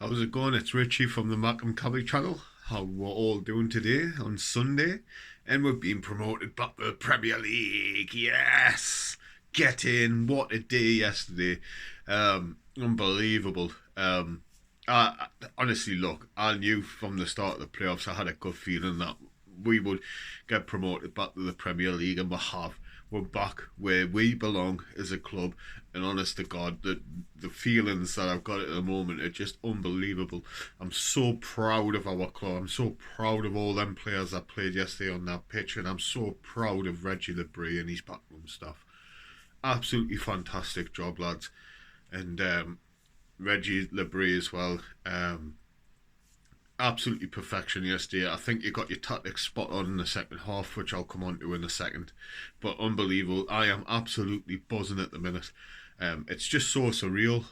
How's it going? It's Richie from the Malcolm Cabby channel. How we're all doing today on Sunday, and we're being promoted back to the Premier League. Yes, get in! What a day yesterday. Unbelievable. Honestly, look, I knew from the start of the playoffs. I had a good feeling that we would get promoted back to the Premier League, and we have. We're back where we belong as a club, and honest to God, the feelings that I've got at the moment are just unbelievable. I'm so proud of our club. I'm so proud of all them players that played yesterday on that pitch, and I'm so proud of Reggie LeBrie and his backroom staff. Absolutely fantastic job, lads, and Reggie LeBrie as well. Absolutely perfection yesterday. I think you got your tactics spot on in the second half, which I'll come on to in a second. But unbelievable. I am absolutely buzzing at the minute. It's just so surreal.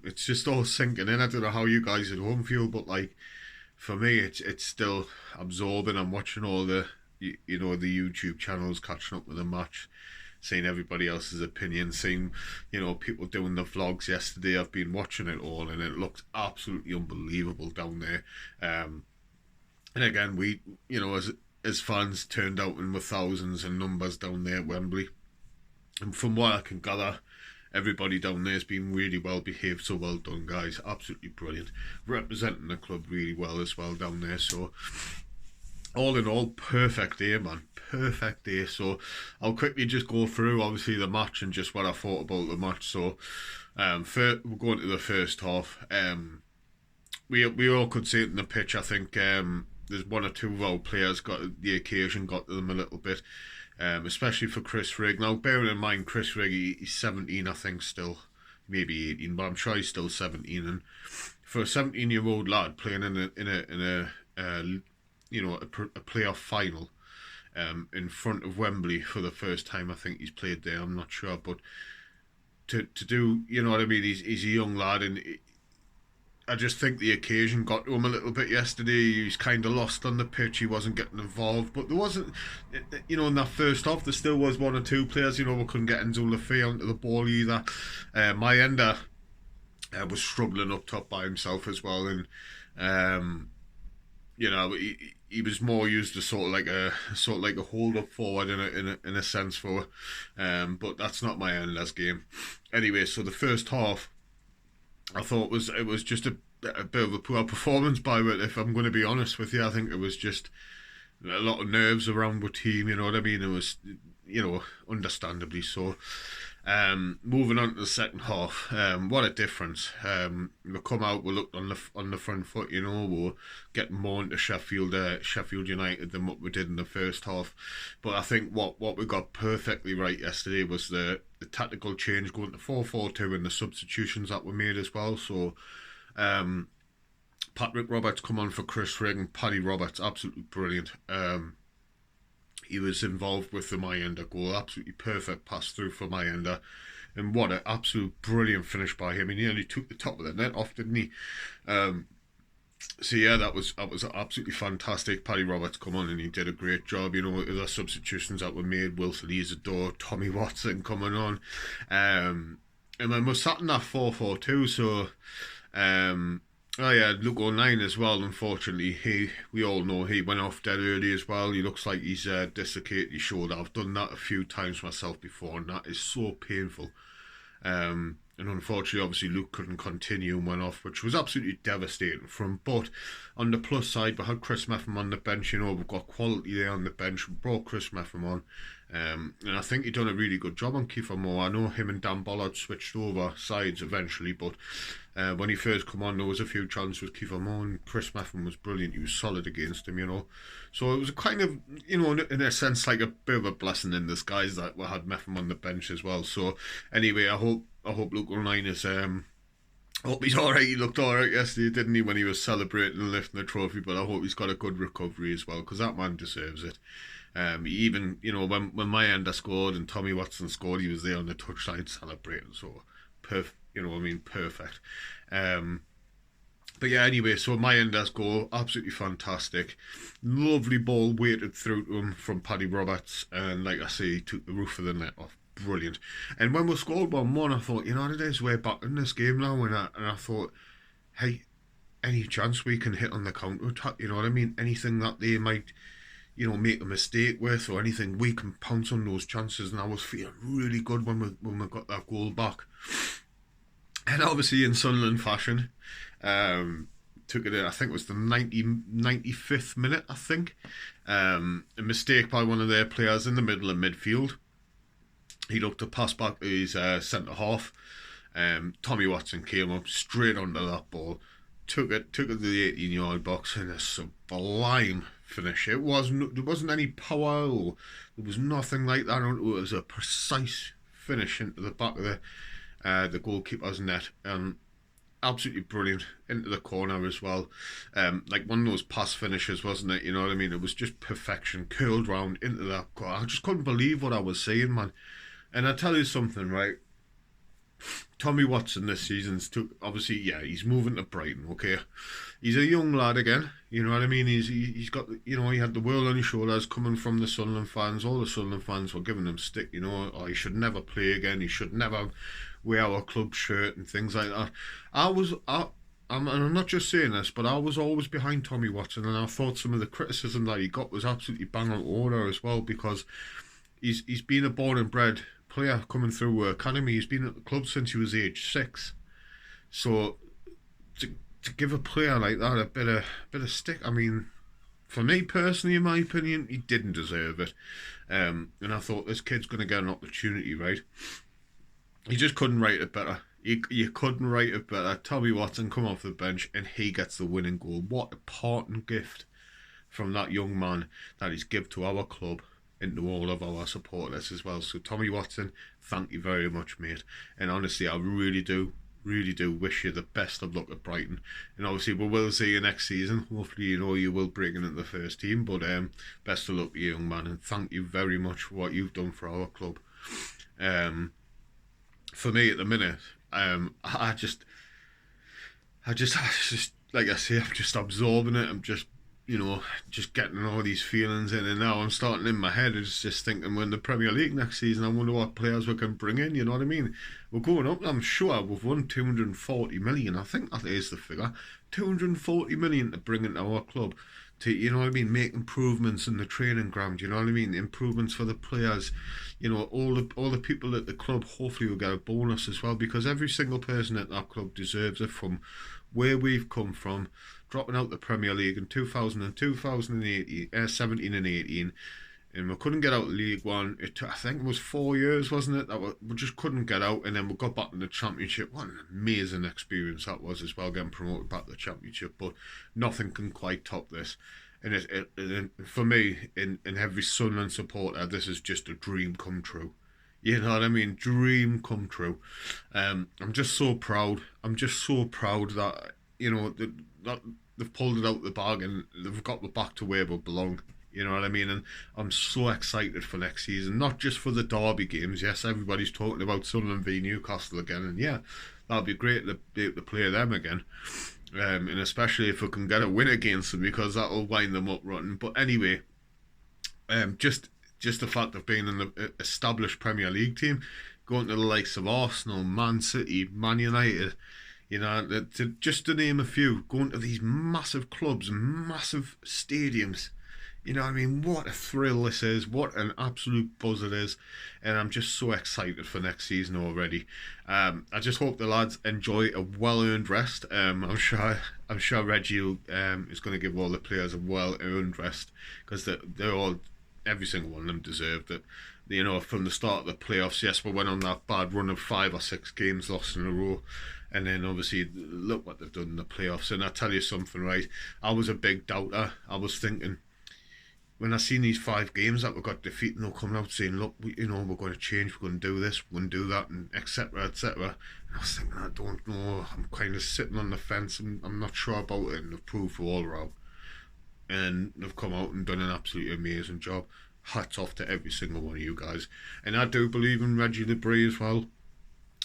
It's just all sinking in. I don't know how you guys at home feel, but like for me, it's still absorbing. I'm watching all the YouTube channels, catching up with the match, seeing everybody else's opinion, seeing people doing the vlogs yesterday. I've been watching it all, and it looked absolutely unbelievable down there. And again, we as fans turned out in with thousands and numbers down there at Wembley, and from what I can gather, everybody down there has been really well behaved. So well done, guys. Absolutely brilliant, representing the club really well as well down there. So all in all, perfect day, man. Perfect day. So I'll quickly just go through obviously the match and just what I thought about the match. So we're going to the first half. We all could see it in the pitch. I think there's one or two of our players got the occasion, got to them a little bit, especially for Chris Rigg. Now, bearing in mind, Chris Rigg, he's 17, I think, still, maybe 18, but I'm sure he's still 17. And for a 17-year-old lad playing in a playoff final in front of Wembley for the first time, I think he's played there. I'm not sure, but to do, you know what I mean? He's a young lad, and I just think the occasion got to him a little bit yesterday. He was kind of lost on the pitch. He wasn't getting involved. But there wasn't, in that first half, there still was one or two players. We couldn't get Enzo Lafay onto the ball either. Mayenda was struggling up top by himself as well. And, he was more used as sort of like a hold up forward in a sense for, but that's not Mayenda's game. Anyway, so the first half, I thought it was just a bit of a poor performance by it. If I'm going to be honest with you, I think it was just a lot of nerves around the team. You know what I mean? It was, understandably so. Moving on to the second half, what a difference! We come out, we looked on the front foot. We're getting more into Sheffield United than what we did in the first half. But I think what we got perfectly right yesterday was the tactical change going to 4-4-2 and the substitutions that were made as well. So Patrick Roberts come on for Chris Rigg, and Paddy Roberts, absolutely brilliant. He was involved with the Mayenda goal. Absolutely perfect pass through for Mayenda. And what an absolute brilliant finish by him. He nearly took the top of the net off, didn't he? So yeah, that was absolutely fantastic. Paddy Roberts come on and he did a great job. The substitutions that were made, Wilson Isidore, Tommy Watson coming on. And then we're sat in that 4-4-2, so oh yeah, Luke O'Nien as well. Unfortunately, we all know he went off dead early as well. He looks like he's dislocated his shoulder. I've done that a few times myself before, and that is so painful. And unfortunately, obviously, Luke couldn't continue and went off, which was absolutely devastating for him. But on the plus side, we had Chris Meffam on the bench. We've got quality there on the bench. We brought Chris Meffam on. And I think he done a really good job on Kiefer Moore. I know him and Dan Bollard switched over sides eventually, but when he first come on, there was a few chances with Kiefer Moore, and Chris Meffam was brilliant. He was solid against him. So it was a kind of, in a sense, like a bit of a blessing in disguise that we had Meffam on the bench as well. So anyway, I hope Luke O'Nien is. I hope he's alright. He looked alright yesterday, didn't he, when he was celebrating and lifting the trophy? But I hope he's got a good recovery as well, because that man deserves it. Even when Mayenda scored and Tommy Watson scored, he was there on the touchline celebrating. So perfect. But yeah, anyway, so Mayenda's goal, absolutely fantastic. Lovely ball weighted through to him from Paddy Roberts, and like I say, he took the roof of the net off. Brilliant. And when we scored 1-1, I thought, it is way back in this game now, and I thought, hey, any chance we can hit on the counter attack. You know what I mean? Anything that they might, make a mistake with, or anything, we can pounce on those chances. And I was feeling really good when we got that goal back. And obviously in Sunderland fashion, took it in, I think it was the 95th minute, I think. A mistake by one of their players in the middle of midfield. He looked to pass back to his centre half. Tommy Watson came up straight onto that ball, took it to the 18-yard box, and a sublime finish. There wasn't any power, or there was nothing like that. It was a precise finish into the back of the goalkeeper's net. Absolutely brilliant into the corner as well. Like one of those pass finishes, wasn't it? You know what I mean? It was just perfection, curled round into that corner. I just couldn't believe what I was seeing, man. And I tell you something, right? Tommy Watson this season's obviously, yeah, he's moving to Brighton. Okay, he's a young lad again. You know what I mean? He's got, he had the world on his shoulders coming from the Sunderland fans. All the Sunderland fans were giving him stick. Oh, he should never play again. He should never wear our club shirt and things like that. I'm not just saying this, but I was always behind Tommy Watson, and I thought some of the criticism that he got was absolutely bang on order as well, because he's been a born and bred player coming through academy. He's been at the club since he was age 6. So to give a player like that a bit of stick, I mean, for me personally, in my opinion, he didn't deserve it. And I thought, this kid's going to get an opportunity, right? He just couldn't write it better. You couldn't write it better. Tommy Watson come off the bench and he gets the winning goal. What a parting gift from that young man that he's given to our club and to all of our supporters as well. So Tommy Watson, thank you very much, mate. And honestly, I really do wish you the best of luck at Brighton. And obviously we will see you next season. Hopefully, you will break into the first team. But best of luck to you, young man, and thank you very much for what you've done for our club. For me at the minute, I just like I say, I'm just absorbing it. I'm just getting all these feelings in, and now I'm starting in my head. It's just thinking, when the Premier League next season, I wonder what players we can bring in. You know what I mean? We're going up. I'm sure we've won 240 million. I think that is the figure. 240 million to bring into our club. To make improvements in the training ground. You know what I mean? Improvements for the players. All the people at the club hopefully will get a bonus as well, because every single person at that club deserves it, from where we've come from, dropping out the Premier League in 2017 and 18, and we couldn't get out League One. I think it was 4 years, wasn't it? That we just couldn't get out, and then we got back in the Championship. What an amazing experience that was as well, getting promoted back to the Championship. But nothing can quite top this. And it for me, in every Sunderland supporter, this is just a dream come true. You know what I mean? Dream come true. I'm just so proud. I'm just so proud that that they've pulled it out of the bag and they've got the back to where we belong. You know what I mean? And I'm so excited for next season, not just for the derby games. Yes, everybody's talking about Sunderland v Newcastle again, and yeah, that'll be great to be able to play them again. And especially if we can get a win against them, because that'll wind them up rotten. But anyway, just the fact of being in the established Premier League team, going to the likes of Arsenal, Man City, Man United, just to name a few, going to these massive clubs and massive stadiums. You know what I mean? What a thrill this is. What an absolute buzz it is. And I'm just so excited for next season already. I just hope the lads enjoy a well-earned rest. I'm sure Reggie is going to give all the players a well-earned rest, because they're all, every single one of them deserved it. From the start of the playoffs, yes, we went on that bad run of 5 or 6 games lost in a row. And then obviously look what they've done in the playoffs. And I tell you something, right? I was a big doubter. I was thinking, when I seen these 5 games that we got defeated, they'll come out saying, look, we're going to change, we're going to do this, we're going to do that, and etc, etc. And I was thinking, I don't know, I'm kind of sitting on the fence, and I'm not sure about it, and they've proved we're all wrong. And they've come out and done an absolutely amazing job. Hats off to every single one of you guys. And I do believe in Reggie LeBrie as well.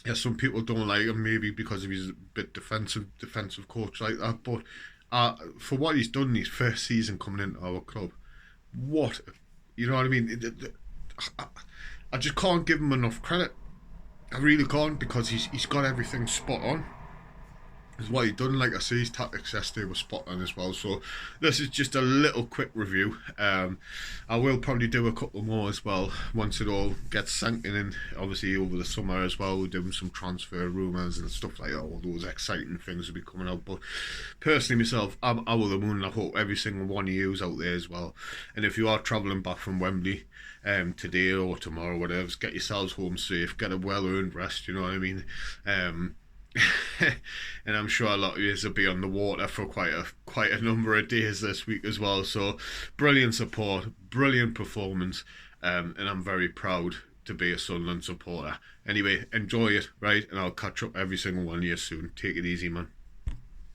Yeah, some people don't like him, maybe because he's a bit defensive coach like that, but for what he's done in his first season coming into our club, you know what I mean? I just can't give him enough credit. I really can't, because he's got everything spot on. Because what he done, like I say, his tactics yesterday were spot on as well. So this is just a little quick review. I will probably do a couple more as well once it all gets sinking in. Obviously over the summer as well, we're doing some transfer rumours and stuff like that. All those exciting things will be coming out. But personally myself, I'm over the moon, and I hope every single one of you out there as well. And if you are travelling back from Wembley today or tomorrow, whatever, get yourselves home safe, get a well-earned rest, you know what I mean? And I'm sure a lot of you will be on the water for quite a number of days this week as well. So brilliant support, brilliant performance, and I'm very proud to be a Sunderland supporter. Anyway, enjoy it, right? And I'll catch up every single one of you soon. Take it easy, man.